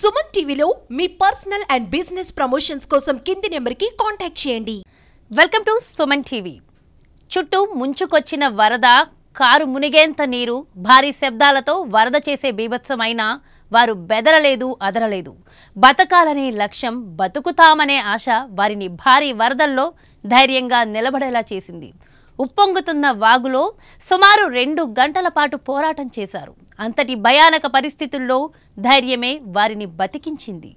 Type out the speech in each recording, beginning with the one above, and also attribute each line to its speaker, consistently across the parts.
Speaker 1: సుమన్ టీవీలో మీ personal and business promotions కోసం కింది నెంబర్కి కాంటాక్ట్ చేయండి.
Speaker 2: Welcome to Suman TV. చుట్టూ ముంచుకొచ్చిన వరద, కారు మునిగేంత నీరు, భారీ శబ్దాలతో వరద చేసే బీభత్సమైన వారు బెదరలేదు, అదరలేదు. బతకాలనే లక్ష్యం, బతుకుతామనే ఆశ వారిని భారీ వరదల్లో ధైర్యంగా నిలబడేలా చేసింది. ఉప్పొంగుతున్న వాగులో సుమారు 2 గంటల పాటు పోరాటం చేశారు. అంతటి భయానక పరిస్థితుల్లో ధైర్యమే వారిని బతికించింది.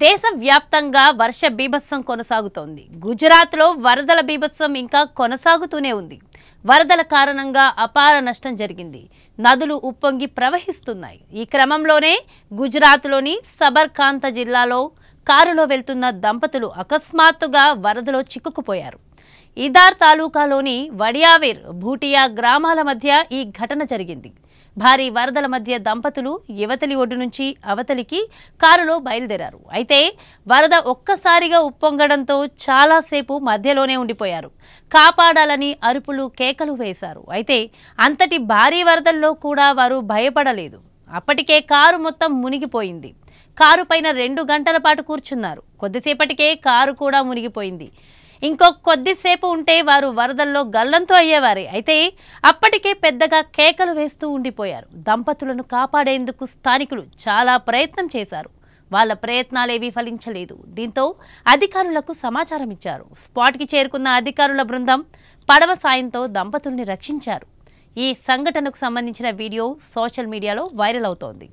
Speaker 2: దేశవ్యాప్తంగా వర్ష బీభత్సం కొనసాగుతోంది. గుజరాత్లో వరదల బీభత్సం ఇంకా కొనసాగుతూనే ఉంది. వరదల కారణంగా అపార నష్టం జరిగింది. నదులు ఉప్పొంగి ప్రవహిస్తున్నాయి. ఈ క్రమంలోనే గుజరాత్లోని సబర్కాంత జిల్లాలో కారులో వెళ్తున్న దంపతులు అకస్మాత్తుగా వరదలో చిక్కుకుపోయారు. ఇదార్ తాలూకాలోని వడియావేర్, భూటియా గ్రామాల మధ్య ఈ ఘటన జరిగింది. భారీ వరదల మధ్య దంపతులు యువతలి ఒడ్డు నుంచి అవతలికి కారులో బయలుదేరారు. అయితే వరద ఒక్కసారిగా ఉప్పొంగడంతో చాలాసేపు మధ్యలోనే ఉండిపోయారు. కాపాడాలని అరుపులు, కేకలు వేశారు. అయితే అంతటి భారీ వరదల్లో కూడా వారు భయపడలేదు. అప్పటికే కారు మొత్తం మునిగిపోయింది. కారు పైన 2 గంటల పాటు కూర్చున్నారు. కొద్దిసేపటికే కారు కూడా మునిగిపోయింది. కొద్దిసేపు ఉంటే వారు వరదల్లో గల్లంతో అయ్యేవారే. అయితే అప్పటికే పెద్దగా కేకలు వేస్తూ ఉండిపోయారు. దంపతులను కాపాడేందుకు స్థానికులు చాలా ప్రయత్నం చేశారు. వాళ్ళ ప్రయత్నాలేవీ ఫలించలేదు. దీంతో అధికారులకు సమాచారం ఇచ్చారు. స్పాట్కి చేరుకున్న అధికారుల బృందం పడవ సాయంతో దంపతుల్ని రక్షించారు. ఈ సంఘటనకు సంబంధించిన వీడియో సోషల్ మీడియాలో వైరల్ అవుతోంది.